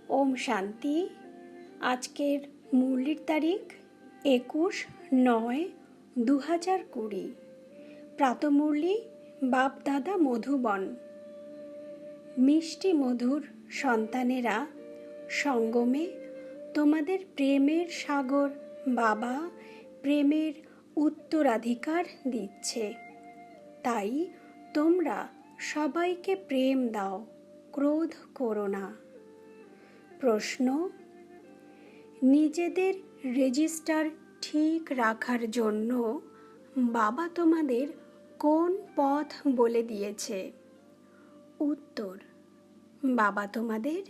ওম শান্তি। আজকের মুরলির তারিখ 21/9/2020। প্রাতঃমুরলি বাপ-দাদা মধুবন। মিষ্টি মধুর সন্তানেরা, সঙ্গমে তোমাদের প্রেমের সাগর বাবা প্রেমের উত্তরাধিকার দিচ্ছে। তাই তোমরা সবাইকে প্রেম দাও, ক্রোধ করো না। প্রশ্ন: নিজেদের রেজিস্টার ঠিক রাখার জন্য বাবা তোমাদের কোন পথ বলে দিয়েছে? উত্তর: বাবা তোমাদের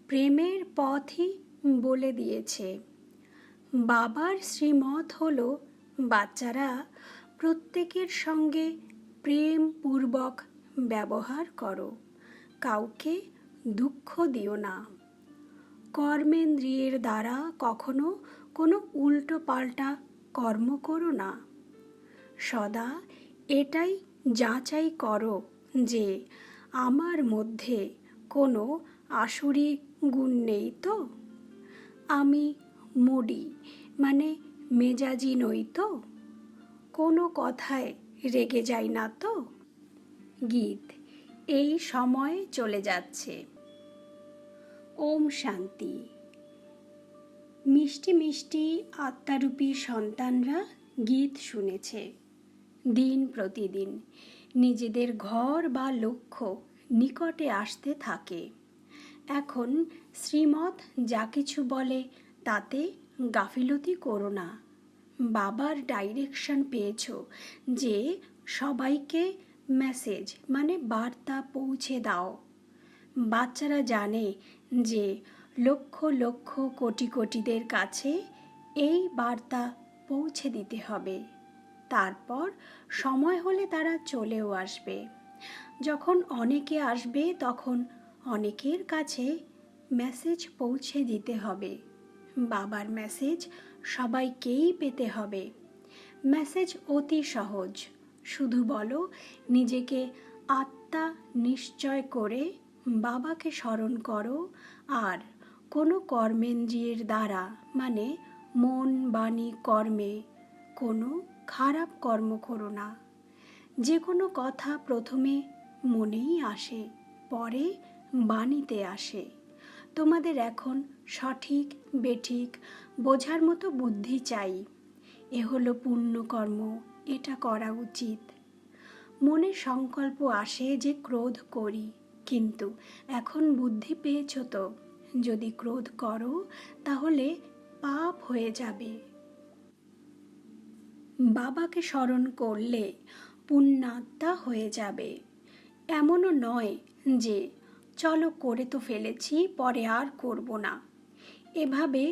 প্রেমের পথই বলে দিয়েছে। বাবার শ্রীমত হলো বাচ্চারা প্রত্যেকের সঙ্গে প্রেমপূর্বক ব্যবহার করো, কাউকে দুঃখ দিও না। কর্মেন্দ্রিয়ের দ্বারা কখনো কোনো উল্টো পাল্টা কর্ম করো না। সদা এটাই যাচাই করো যে আমার মধ্যে কোনো আসুরি গুণ নেই তো, আমি মুডি মেজাজি নই তো, কোনো কথায় রেগে যাই না তো। গীত এই সময় চলে যাচ্ছে। ওম শান্তি। মিষ্টি মিষ্টি আত্মারূপী সন্তানরা গীত শুনেছে। দিন প্রতিদিন নিজেদের ঘর বা লক্ষ্য নিকটে আসতে থাকে। এখন শ্রীমত যা কিছু বলে তাতে গাফিলতি করো না। বাবার ডাইরেকশন পেয়েছ যে সবাইকে মেসেজ বার্তা পৌঁছে দাও। বাচ্চারা জানে যে লক্ষ লক্ষ কোটি কোটিদের কাছে এই বার্তা পৌঁছে দিতে হবে। তারপর সময় হলে তারা চলেও আসবে। যখন অনেকে আসবে তখন অনেকের কাছে মেসেজ পৌঁছে দিতে হবে। বাবার মেসেজ সবাইকেই পেতে হবে। মেসেজ অতি সহজ। শুধু বলো নিজেকে আত্মা নিশ্চয় করে বাবাকে স্মরণ করো, আর কোনো কর্মেন্দ্রিয়ের দ্বারা মন বাণী কর্মে কোনো খারাপ কর্ম করো না। যে কোনো কথা প্রথমে মনেই আসে, পরে বাণীতে আসে। তোমাদের এখন সঠিক বেঠিক বোঝার মতো বুদ্ধি চাই। এ হলো পুণ্যকর্ম, এটা করা উচিত। মনে সংকল্প আসে যে ক্রোধ করি, কিন্তু এখন বুদ্ধি পেয়েছ তো যদি ক্রোধ করো তাহলে পাপ হয়ে যাবে। বাবাকে স্মরণ করলে পুণ্যাত্মা হয়ে যাবে। এমনও নয় যে চলো করে তো ফেলেছি, পরে আর করব না। এভাবে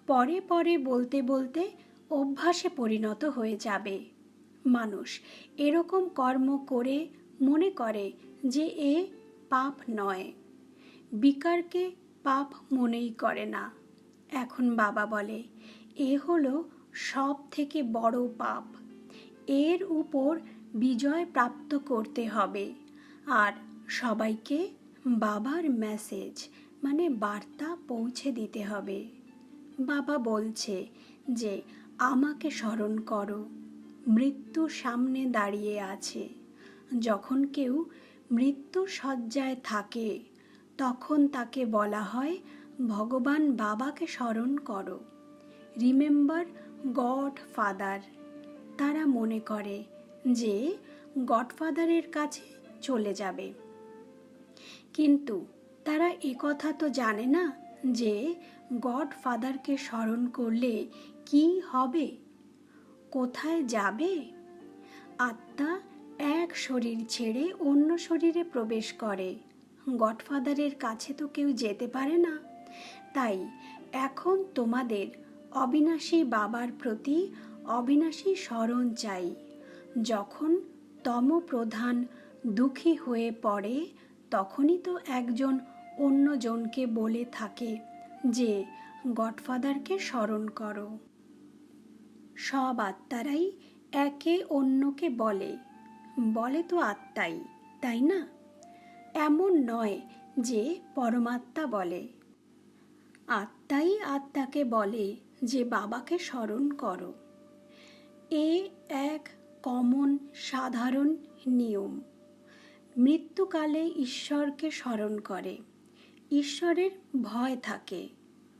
পরে পরে বলতে বলতে অভ্যাসে পরিণত হয়ে যাবে। মানুষ এরকম কর্ম করে মনে করে যে এ পাপ নয়। বিকারকে পাপ মনেই করে না। এখন বাবা বলে এ হলো সব থেকে বড় পাপ। এর উপর বিজয় প্রাপ্ত করতে হবে। আর সবাইকে বাবার মেসেজ বার্তা পৌঁছে দিতে হবে। বাবা বলছে যে আমাকে স্মরণ করো। মৃত্যু সামনে দাঁড়িয়ে আছে। যখন কেউ মৃত্যু শয্যায় থাকে তখন তাকে বলা হয় ভগবান বাবাকে স্মরণ করো, রিমেম্বার গড ফাদার। তারা মনে করে যে গডফাদারের কাছে চলে যাবে, কিন্তু তারা একথা তো জানে না যে গডফাদারকে স্মরণ করলে কি হবে, কোথায় যাবে। আত্মা এক শরীর ছেড়ে অন্য শরীরে প্রবেশ করে। গডফাদারের কাছে তো কেউ যেতে পারে না। তাই এখন তোমাদের অবিনাশী বাবার প্রতি অবিনাশী স্মরণ চাই। যখন তমপ্রধান দুঃখী হয়ে পড়ে তখনই তো একজন অন্যজনকে বলে থাকে যে গডফাদারকে স্মরণ করো। সব আত্মারাই একে অন্যকে বলে তো আত্মাই, তাই না? এমন নয় যে পরমাত্মা বলে। আত্মাই আত্মাকে বলে যে বাবাকে স্মরণ করো। এ এক কমন সাধারণ নিয়ম। মৃত্যুকালে ঈশ্বরকে স্মরণ করে। ঈশ্বরের ভয় থাকে,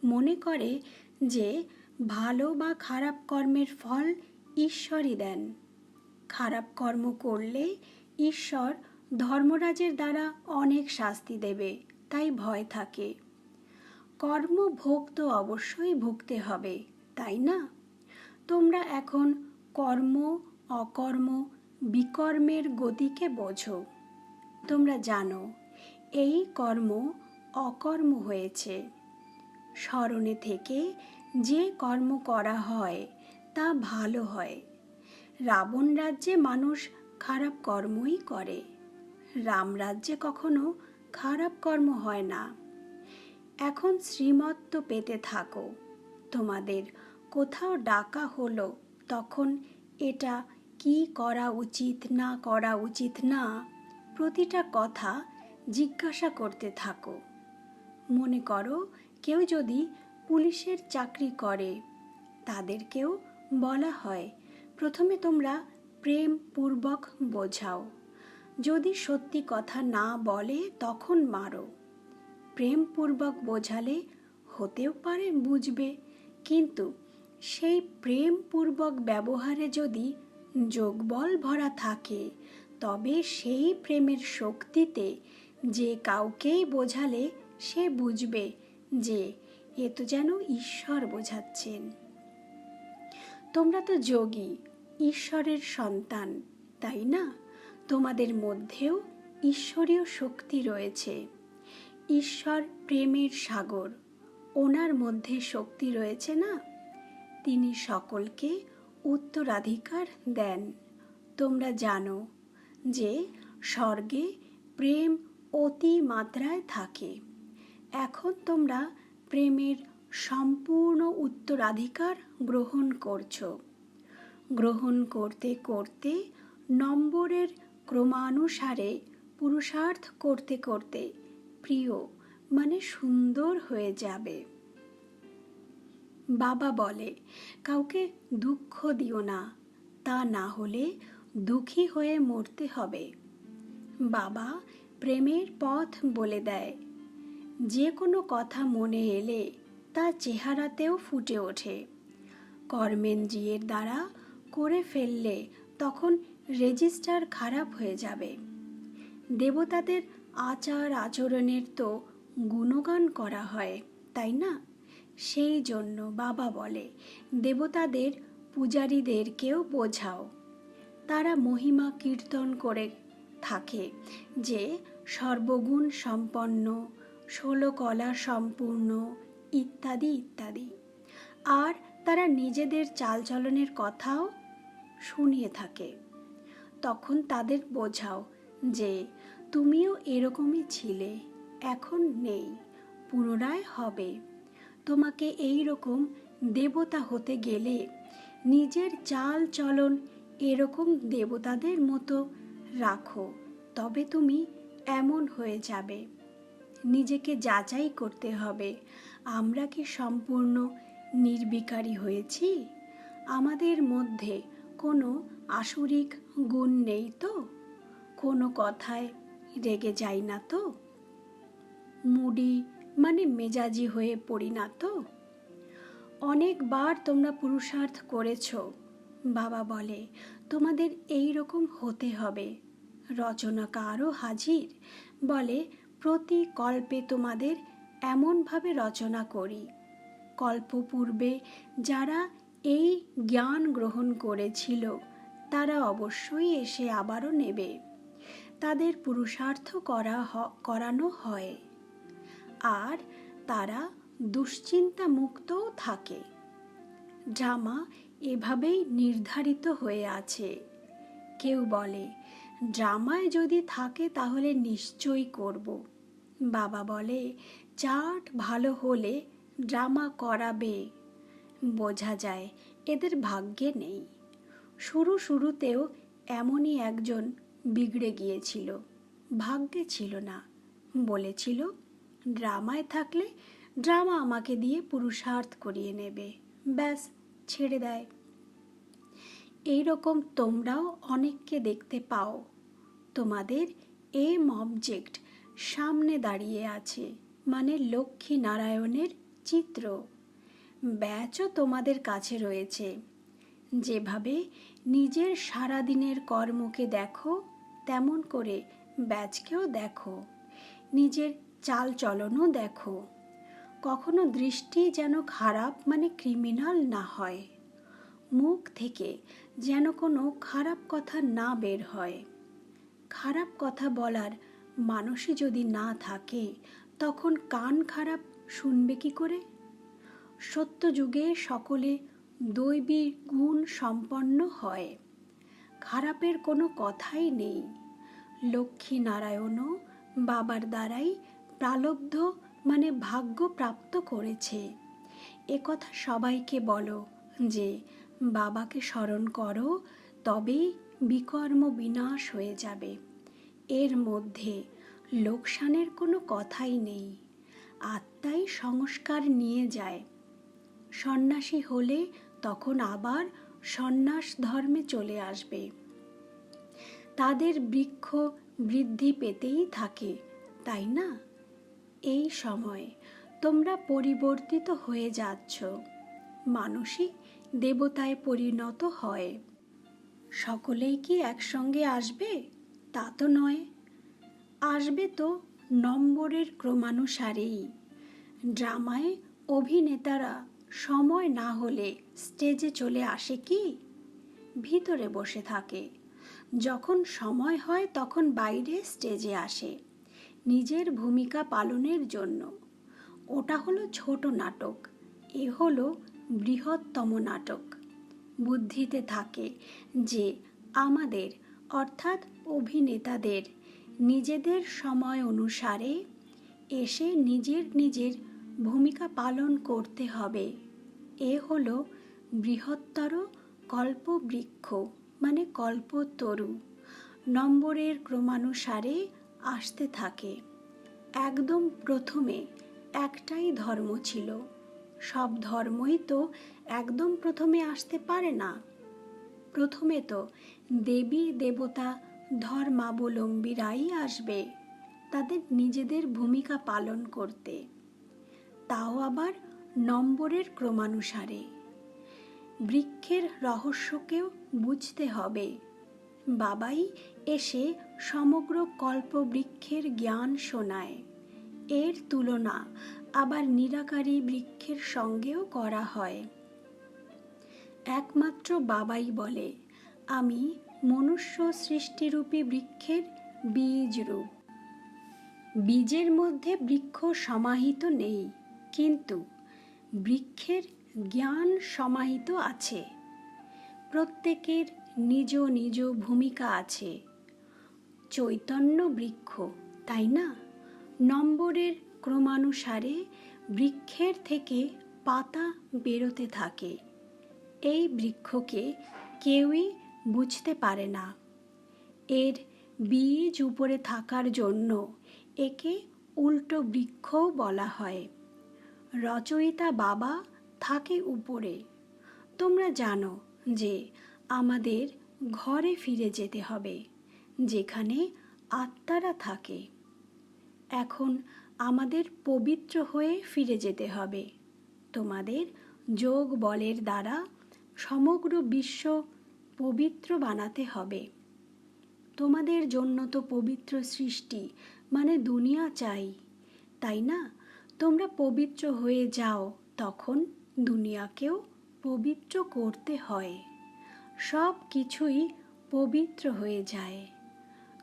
মনে করে যে ভালো বা খারাপ কর্মের ফল ঈশ্বরই দেন। খারাপ কর্ম করলে ঈশ্বর ধর্মরাজের দ্বারা অনেক শাস্তি দেবে, তাই ভয় থাকে। কর্মভোগ তো অবশ্যই ভুগতে হবে, তাই না? তোমরা এখন কর্ম, অকর্ম, বিকর্মের গতিকে বোঝো। তোমরা জানো এই কর্ম অকর্ম হয়েছে। স্মরণে থেকে যে কর্ম করা হয় তা ভালো হয়। রাবণ রাজ্যে মানুষ খারাপ কর্মই করে। রাম রাজ্যে কখনো খারাপ কর্ম হয় না। এখন শ্রীমত্ত পেতে থাকো। তোমাদের কোথাও ডাকা হলো, তখন এটা কি করা উচিত না করা উচিত না, প্রতিটা কথা জিজ্ঞাসা করতে থাকো। মনে করো কেউ যদি পুলিশের চাকরি করে, তাদেরকেও বলা হয় প্রথমে তোমরা প্রেমপূর্বক বোঝাও। যদি সত্যি কথা না বলে তখন মারো। প্রেমপূর্বক বোঝালে হতেও পারে বুঝবে, কিন্তু সেই প্রেমপূর্বক ব্যবহারে যদি যোগবল ভরা থাকে, তবে সেই প্রেমের শক্তিতে যে কাউকেই বোঝালে সে বুঝবে যে এ তো যেন ঈশ্বর বোঝাচ্ছেন। তোমরা তো যোগী, ঈশ্বরের সন্তান, তাই না? তোমাদের মধ্যেও ঈশ্বরীয় শক্তি রয়েছে। ঈশ্বর প্রেমের সাগর, ওনার মধ্যে শক্তি রয়েছে না? তিনি সকলকে উত্তরাধিকার দেন। তোমরা জানো যে স্বর্গে প্রেম অতি মাত্রায় থাকে। এখন তোমরা প্রেমের সম্পূর্ণ উত্তরাধিকার গ্রহণ করছো। গ্রহণ করতে করতে নম্বরের ক্রমানুসারে পুরুষার্থ করতে করতে প্রিয় মানে সুন্দর হয়ে যাবে। বাবা বলে কাউকে দুঃখ দিও না, তা না হলে দুঃখী হয়ে মরতে হবে। বাবা প্রেমের পথ বলে দেয়। যে কোনো কথা মনে এলে তা চেহারাতেও ফুটে ওঠে। কর্মেন্দ্রিয়ের দ্বারা করে ফেললে তখন রেজিস্টার খারাপ হয়ে যাবে। দেবতাদের আচার আচরণের তো গুণগান করা হয়, তাই না? সেই জন্য বাবা বলে দেবতাদের পূজারীদেরকেও বোঝাও। তারা মহিমা কীর্তন করে থাকে যে সর্বগুণ সম্পন্ন, 16 কলা সম্পূর্ণ, ইত্যাদি ইত্যাদি। আর তারা নিজেদের চালচলনের কথাও শুনিয়ে থাকে। তখন তাদের বোঝাও যে তুমিও এরকমই ছিলে, এখন নেই, পুনরায় হবে। তোমাকে এই রকম দেবতা হতে গেলে নিজের চাল চলন এরকম দেবতাদের মতো রাখো, তবে তুমি এমন হয়ে যাবে। নিজেকে যাচাই করতে হবে, আমরা কি সম্পূর্ণ নির্বিকারী হয়েছি? আমাদের মধ্যে কোনো আসুরিক গুণ নেই তো? কোনো কথায় রেগে যাই না তো? মুডি মানে মেজাজি হয়ে পড়ি না তো? অনেকবার তোমরা পুরুষার্থ করেছ। বাবা বলে তোমাদের এই রকম হতে হবে। রচনাকারও হাজির, বলে প্রতি কল্পে তোমাদের এমনভাবে রচনা করি। কল্পপূর্বে যারা এই জ্ঞান গ্রহণ করেছিল তারা অবশ্যই এসে আবারও নেবে। তাদের পুরুষার্থ করানো হয়, আর তারা দুশ্চিন্তা মুক্তও থাকে। ড্রামা এভাবেই নির্ধারিত হয়ে আছে। কেউ বলে ড্রামায় যদি থাকে তাহলে নিশ্চয়ই করব। বাবা বলে চার্ট ভালো হলে ড্রামা করাবে। বোঝা যায় এদের ভাগ্যে নেই। শুরুতেও এমনই একজন বিগড়ে গিয়েছিল, ভাগ্যে ছিল না। বলেছিল ড্রামায় থাকলে ড্রামা আমাকে দিয়ে পুরুষার্থ করিয়ে নেবে, ব্যাস ছেড়ে দেয়। এই রকম তোমরাও অনেককে দেখতে পাও। তোমাদের এম অবজেক্ট সামনে দাঁড়িয়ে আছে, মানে লক্ষ্মী নারায়ণের চিত্র। ব্যাচও তোমাদের কাছে রয়েছে। যেভাবে নিজের সারাদিনের কর্মকে দেখো, তেমন করে ব্যাচকেও দেখো। নিজের চাল চলনও দেখো। কখনো দৃষ্টি যেন খারাপ মানে ক্রিমিনাল না হয়। মুখ থেকে যেন কোনো খারাপ কথা না বের হয়। খারাপ কথা বলার মানুষই যদি না থাকে, তখন কান খারাপ শুনবে কি করে? সত্য যুগে সকলে দৈবী গুণ সম্পন্ন হয়। খারাপের কোনো কথাই নেই। লক্ষ্মী নারায়ণও বাবার দ্বারাই প্রালব্ধ মানে ভাগ্য প্রাপ্ত করেছে। একথা সবাইকে বলো যে বাবাকে স্মরণ করো, তবেই বিকর্ম বিনাশ হয়ে যাবে। এর মধ্যে লোকসানের কোনো কথাই নেই। আত্মাই সংস্কার নিয়ে যায়। সন্ন্যাসী হলে তখন আবার সন্ন্যাস ধর্মে চলে আসবে। তাদের বৃক্ষ বৃদ্ধি পেতেই থাকে, তাই না? এই সময় তোমরা পরিবর্তিত হয়ে যাচ্ছ। মানুষই দেবতায় পরিণত হয়। সকলেই কি একসঙ্গে আসবে? তা তো নয়। আসবে তো নম্বরের ক্রমানুসারেই। ড্রামায় অভিনেতারা সময় না হলে স্টেজে চলে আসে কি? ভিতরে বসে থাকে। যখন সময় হয় তখন বাইরে স্টেজে আসে নিজের ভূমিকা পালনের জন্য। ওটা হলো ছোট নাটক, এ হলো বৃহত্তম নাটক। বুদ্ধিতে থাকে যে আমাদের অর্থাৎ অভিনেতাদের নিজেদের সময় অনুসারে এসে নিজের নিজের ভূমিকা পালন করতে হবে। এ হলো বৃহত্তর কল্পবৃক্ষ মানে কল্পতরু। নম্বরের ক্রমানুসারে আসতে থাকে। একদম প্রথমে একটাই ধর্ম ছিল। সব ধর্মই তো একদম প্রথমে আসতে পারে না। প্রথমে তো দেবী দেবতা ধর্মাবলম্বীরাই আসবে তাদের নিজেদের ভূমিকা পালন করতে, তাও আবার নম্বরের ক্রমানুসারে। বৃক্ষের রহস্যকেও বুঝতে হবে। বাবাই এসে সমগ্র কল্পবৃক্ষের জ্ঞান শোনায়। এর তুলনা আবার নিরাকারী বৃক্ষের সঙ্গেও করা হয়। একমাত্র বাবাই বলে, আমি মনুষ্য সৃষ্টিরূপী বৃক্ষের বীজ রূপ। বীজের মধ্যে বৃক্ষ সমাহিত নেই, কিন্তু বৃক্ষের জ্ঞান সমাহিত আছে। প্রত্যেকের নিজ নিজ ভূমিকা আছে। চৈতন্য বৃক্ষ, তাই না? নম্বরের ক্রমানুসারে বৃক্ষের থেকে পাতা বেরোতে থাকে। এই বৃক্ষকে কেউই বুঝতে পারে না। এর বীজ উপরে থাকার জন্য একে উল্টো বৃক্ষও বলা হয়। রচয়িতা বাবা থাকে উপরে। তোমরা জানো যে আমাদের ঘরে ফিরে যেতে হবে, যেখানে আত্মারা থাকে। এখন আমাদের পবিত্র হয়ে ফিরে যেতে হবে। তোমাদের যোগ বলের দ্বারা সমগ্র বিশ্ব পবিত্র বানাতে হবে। তোমাদের জন্য তো পবিত্র সৃষ্টি মানে দুনিয়া চাই, তাই না? তোমরা পবিত্র হয়ে যাও, তখন দুনিয়াকেও পবিত্র করতে হয়। সব কিছুই পবিত্র হয়ে যায়।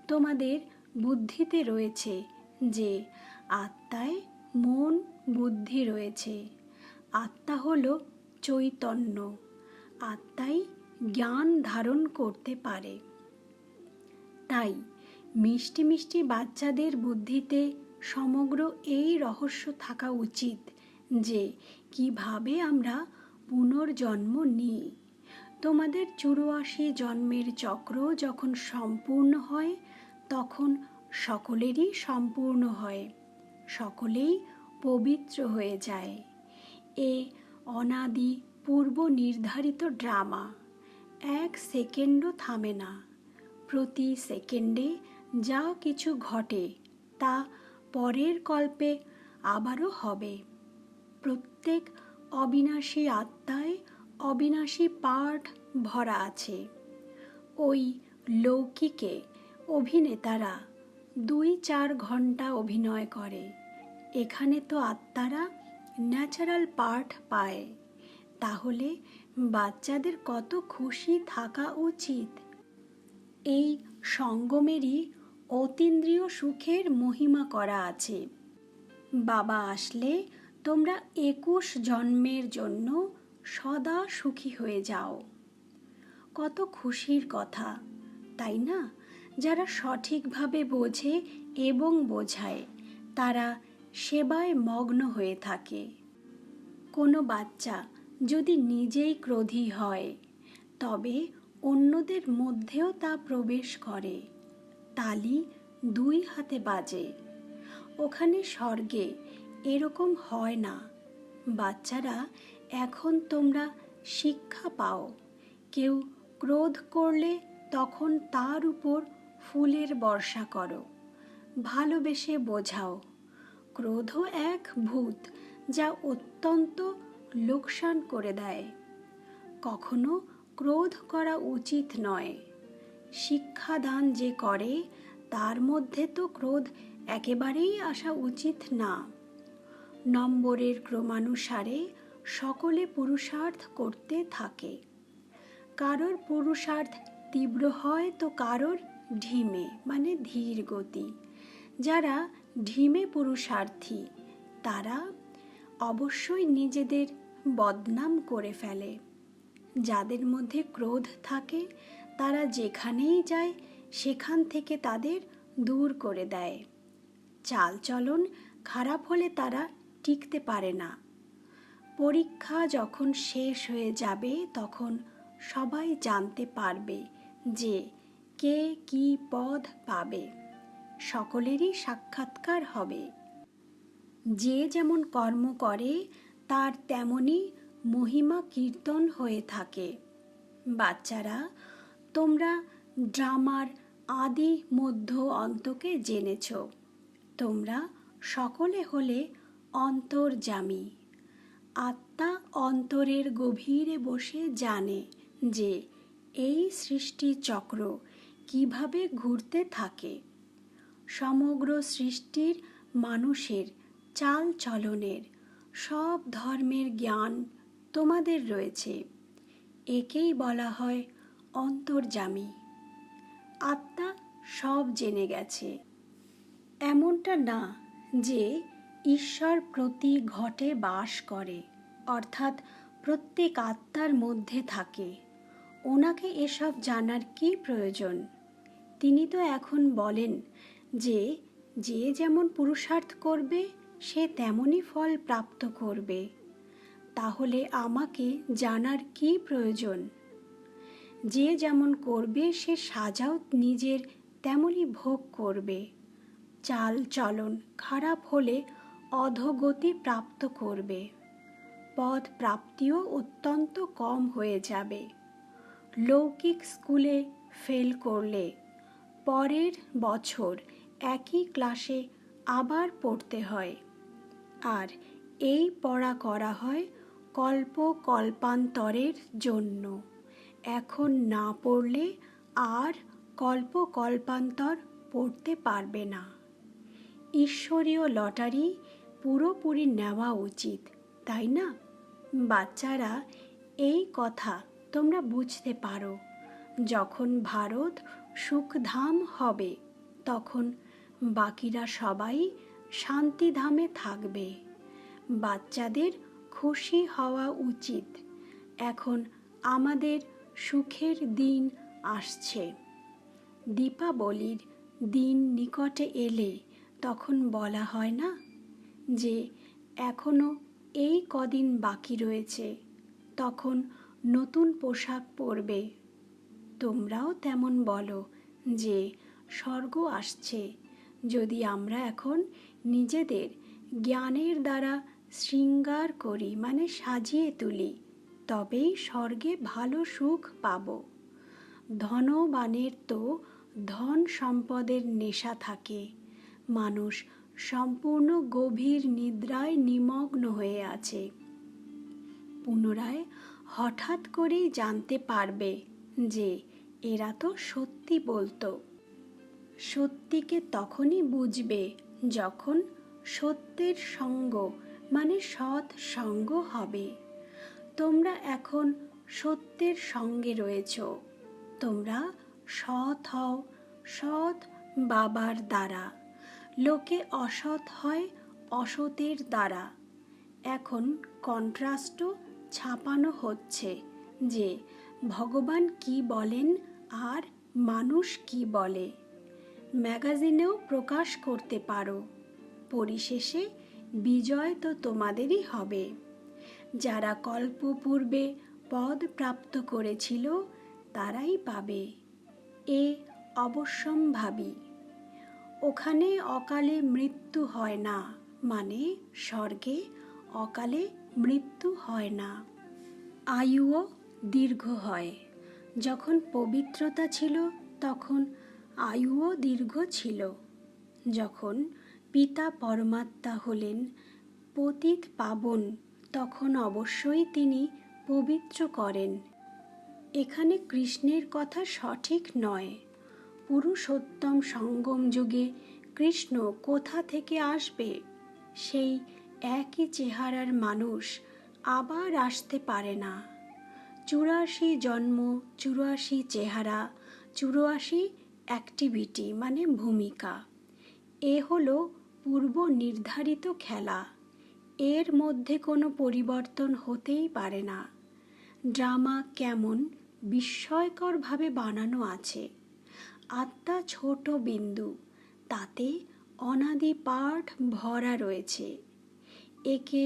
তোমাদের বুদ্ধিতে রয়েছে যে আত্মায় মন বুদ্ধি রয়েছে। আত্মা হলো চৈতন্য। আত্মাই জ্ঞান ধারণ করতে পারে। তাই মিষ্টি মিষ্টি বাচ্চাদের বুদ্ধিতে সমগ্র এই রহস্য থাকা উচিত যে কিভাবে আমরা পুনর্জন্ম নিই। তোমাদের 84 জন্মের চক্র যখন সম্পূর্ণ হয়, তখন সকলেরই সম্পূর্ণ হয়। সকলেই পবিত্র হয়ে যায়। এ অনাদি পূর্ব নির্ধারিত ড্রামা 1 সেকেন্ডও থামে না। প্রতি সেকেন্ডে যা কিছু ঘটে তা পরের কল্পে আবারও হবে। প্রত্যেক অবিনাশী আত্মায় অবিনাশী পাঠ ভরা আছে। ওই লৌকিকে অভিনেতারা 2-4 ঘন্টা অভিনয় করে। এখানে তো আত্মারা ন্যাচারাল পাঠ পায়। তাহলে বাচ্চাদের কত খুশি থাকা উচিত। এই সঙ্গমেরই অতীন্দ্রিয় সুখের মহিমা করা আছে। বাবা আসলে তোমরা 21 জন্মের জন্য সদা সুখী হয়ে যাও। কত খুশির কথা, তাই না? যারা সঠিকভাবে বোঝে এবং বোঝায় তারা সেবায় মগ্ন হয়ে থাকে। কোনো বাচ্চা যদি নিজেই ক্রোধী হয় তবে অন্যদের মধ্যেও তা প্রবেশ করে। তালি 2 হাতে বাজে। ওখানে স্বর্গে এরকম হয় না। বাচ্চারা, এখন তোমরা শিক্ষা পাও। কেউ ক্রোধ করলে তখন তার উপর ফুলের বর্ষা করো, ভালোবেসে বোঝাও। ক্রোধ এক ভূত যা অত্যন্ত লোকসান করে দেয়। কখনো ক্রোধ করা উচিত নয়। শিক্ষাদান যে করে তার মধ্যে তো ক্রোধ একেবারেই আসা উচিত না। নম্বরের ক্রমানুসারে সকলে পুরুষার্থ করতে থাকে। কারোর পুরুষার্থ তীব্র হয় তো কারোর ঢিমে, মানে ধীর গতি। যারা ঢিমে পুরুষার্থী তারা অবশ্যই নিজেদের বদনাম করে ফেলে। যাদের মধ্যে ক্রোধ থাকে তারা যেখানেই যায় সেখান থেকে তাদের দূর করে দেয়। চালচলন খারাপ হলে তারা টিকতে পারে না। পরীক্ষা যখন শেষ হয়ে যাবে তখন সবাই জানতে পারবে যে কে কি পদ পাবে। সকলেরই সাক্ষাৎকার হবে। যে যেমন কর্ম করে তার তেমনি মহিমা কীর্তন হয়ে থাকে। বাচ্চারা, তোমরা ড্রামার আদি মধ্য অন্তকে জেনেছ। তোমরা সকলে হলে অন্তর্যামী। আত্মা অন্তরের গভীরে বসে জানে যে এই সৃষ্টি চক্র কিভাবে ঘুরতে থাকে। সমগ্র সৃষ্টির মানুষের চাল চলনের সব ধর্মের জ্ঞান তোমাদের রয়েছে। একেই বলা হয় অন্তর্যামী। আত্মা সব জেনে গেছে। এমনটা না যে ঈশ্বর প্রতি ঘটে বাস করে, অর্থাৎ প্রত্যেক আত্মার মধ্যে থাকে। ওনাকে এসব জানার কি প্রয়োজন? তিনি তো এখন বলেন যে যে যেমন পুরুষার্থ করবে সে তেমনই ফল প্রাপ্ত করবে। তাহলে আমাকে জানার কি প্রয়োজন? যে যেমন করবে সে সাজাও নিজের তেমনই ভোগ করবে। চাল চলন খারাপ হলে অধোগতি প্রাপ্ত করবে। পদ প্রাপ্তিও অত্যন্ত কম হয়ে যাবে। লৌকিক স্কুলে ফেল করলে পরের বছর একই ক্লাসে আবার পড়তে হয়। আর এই পড়া করা হয় কল্প কল্পান্তরের জন্য। এখন না পড়লে আর কল্প কল্পান্তর পড়তে পারবে না। ঈশ্বরীয় লটারি পুরোপুরি নেওয়া উচিত, তাই না? বাচ্চারা, এই কথা তোমরা বুঝতে পারো। যখন ভারত সুখধাম হবে তখন বাকিরা সবাই শান্তিধামে থাকবে। বাচ্চাদের খুশি হওয়া উচিত। এখন আমাদের সুখের দিন আসছে। দীপাবলির দিন নিকটে এলে তখন বলা হয় না যে এখনো এই কদিন বাকি রয়েছে, তখন নতুন পোশাক পরবে। তোমরাও তেমন বলো যে স্বর্গ আসছে। যদি আমরা এখন নিজেদের জ্ঞানের দ্বারা শৃঙ্গার করি মানে সাজিয়ে তুলি, তবেই স্বর্গে ভালো সুখ পাব। ধনবানের তো ধন সম্পদের নেশা থাকে, মানুষ সম্পূর্ণ গভীর নিদ্রায় নিমগ্ন হয়ে আছে। পুনরায় হঠাৎ করেই জানতে পারবে যে এরা তো সত্যি বলতো। সত্যিকে তখনই বুঝবে যখন সত্যের সঙ্গ মানে সৎ সঙ্গ হবে। তোমরা এখন সত্যের সঙ্গে রয়েছ। তোমরা সৎ হও, সৎ বাবার দ্বারা। লোকে অসৎ হয় অসতের দ্বারা। এখন কন্ট্রাস্টও ছাপানো হচ্ছে যে ভগবান কি বলেন আর মানুষ কি বলে। ম্যাগাজিনেও প্রকাশ করতে পারো। পরিশেষে বিজয় তো তোমাদেরই হবে। যারা কল্পপূর্বে পদ প্রাপ্ত করেছিল তারাই পাবে, এ অবশ্যম্ভাবী। ওখানে অকালে মৃত্যু হয় না, মানে স্বর্গে অকালে মৃত্যু হয় না। আয়ুও দীর্ঘ হয়। যখন পবিত্রতা ছিল তখন আয়ুও দীর্ঘ ছিল। যখন পিতা পরমাত্মা হলেন পতিত পাবন, তখন অবশ্যই তিনি পবিত্র করেন। এখানে কৃষ্ণের কথা সঠিক নয়। পুরুষোত্তম সঙ্গম যুগে কৃষ্ণ কোথা থেকে আসবে? সেই একই চেহারার মানুষ আবার আসতে পারে না। 84 জন্ম, 84 চেহারা, 84 অ্যাক্টিভিটি মানে ভূমিকা। এ হলো পূর্ব নির্ধারিত খেলা। এর মধ্যে কোনো পরিবর্তন হতেই পারে না। ড্রামা কেমন বিস্ময়করভাবে বানানো আছে। আত্মা ছোট বিন্দু, তাতে অনাদি পাঠ ভরা রয়েছে। একে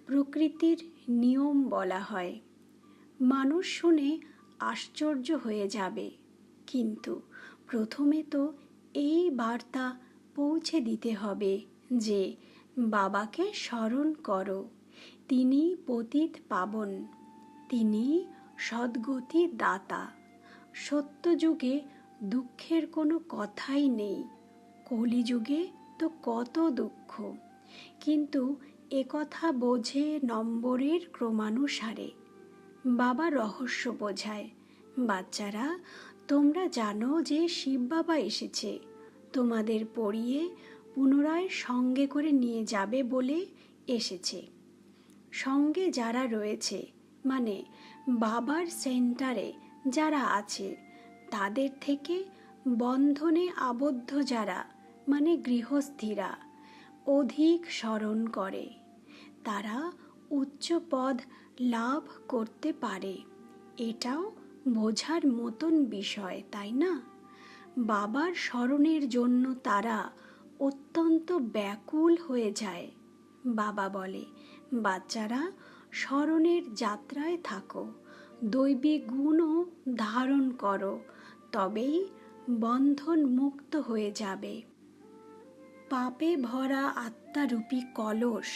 প্রকৃতির নিয়ম বলা হয়। মানুষ শুনে আশ্চর্য হয়ে যাবে, কিন্তু প্রথমে তো এই বার্তা পৌঁছে দিতে হবে যে বাবাকে স্মরণ করো, তিনি পতিত পাবন, তিনি সদ্গতি দাতা। সত্যযুগে দুঃখের কোনো কথাই নেই। কলিযুগে তো কত দুঃখ, কিন্তু একথা বোঝে নম্বরের ক্রমানুসারে। বাবা রহস্য বোঝায়, বাচ্চারা তোমরা জানো যে শিব বাবা এসেছে, তোমাদের পড়িয়ে পুনরায় সঙ্গে করে নিয়ে যাবে বলে এসেছে। সঙ্গে যারা রয়েছে মানে বাবার সেন্টারে যারা আছে, তাদের থেকে বন্ধনে আবদ্ধ যারা মানে গৃহস্থীরা অধিক স্মরণ করে, তারা উচ্চ পদ লাভ করতে পারে। এটাও বোঝার মতন বিষয়, তাই না? বাবার স্মরণের জন্য তারা অত্যন্ত ব্যাকুল হয়ে যায়। বাবা বলে, বাচ্চারা স্মরণের যাত্রায় থাকো, দৈবী গুণও ধারণ করো, তবেই বন্ধন মুক্ত হয়ে যাবে। পাপে ভরা আত্মারূপী কলস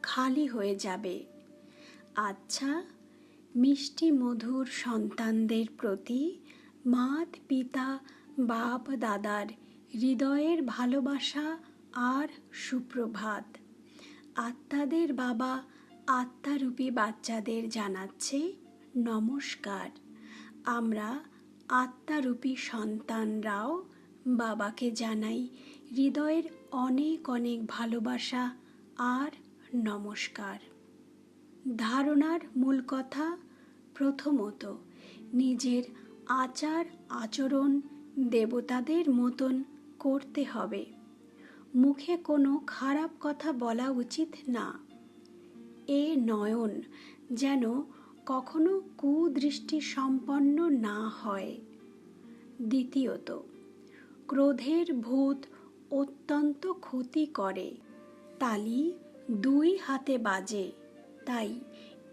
খালি হয়ে যাবে। আচ্ছা, মিষ্টি মধুর সন্তানদের প্রতি মাত পিতা বাপ দাদার হৃদয়ের ভালোবাসা আর সুপ্রভাত। আত্মাদের বাবা আত্মারূপী বাচ্চাদের জানাচ্ছে নমস্কার। আমরা আত্মারূপী সন্তানরাও বাবাকে জানাই হৃদয়ের অনেক অনেক ভালোবাসা আর নমস্কার। ধারণার মূল কথা, প্রথমত নিজের আচার আচরণ দেবতাদের মতন করতে হবে। মুখে কোনো খারাপ কথা বলা উচিত না। এ নয়ন যেন কখনো কুদৃষ্টি সম্পন্ন না হয়। দ্বিতীয়ত, ক্রোধের ভূত অত্যন্ত ক্ষতি করে। তালি 2 হাতে বাজে, তাই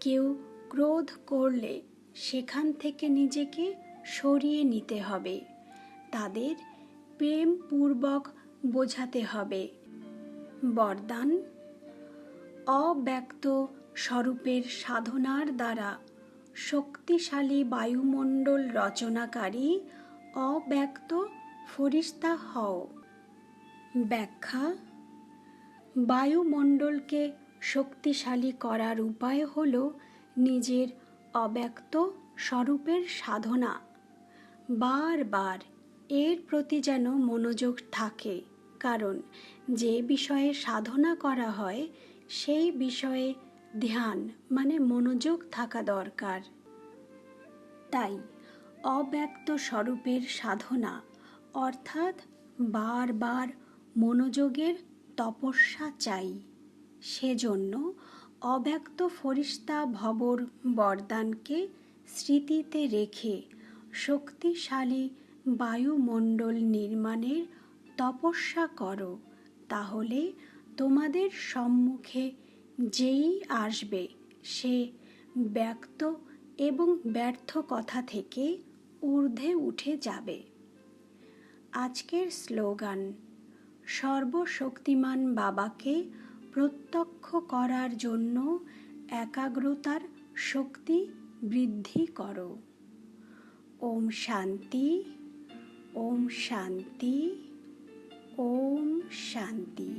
কেউ ক্রোধ করলে সেখান থেকে নিজেকে সরিয়ে নিতে হবে। তাদের প্রেমপূর্বক বোঝাতে হবে। বরদান, অব্যক্ত স্বরূপের সাধনার দ্বারা শক্তিশালী বায়ুমণ্ডল রচনাকারী অব্যক্ত ফরিস্তা হও। ব্যাখ্যা: বায়ুমণ্ডলকে শক্তিশালী করার উপায় হল নিজের অব্যক্ত স্বরূপের সাধনা। বারবার এর প্রতি যেন মনোযোগ থাকে, কারণ যে বিষয়ে সাধনা করা হয় সেই বিষয়ে ধ্যান মানে মনোযোগ থাকা দরকার। তাই অব্যক্ত স্বরূপের সাধনা অর্থাৎ বারবার মনোযোগের তপস্যা চাই। সেজন্য অব্যক্ত ফরিস্তা ভবর বরদানকে স্মৃতিতে রেখে শক্তিশালী বায়ুমণ্ডল নির্মাণের তপস্যা করো। তাহলে তোমাদের সম্মুখে যেই আসবে সে ব্যক্ত এবং ব্যর্থ কথা থেকে ঊর্ধ্বে উঠে যাবে। আজকের স্লোগান: সর্বশক্তিমান বাবাকে প্রত্যক্ষ করার জন্য একাগ্রতার শক্তি বৃদ্ধি করো। ওম শান্তি, ওম শান্তি, ওম শান্তি।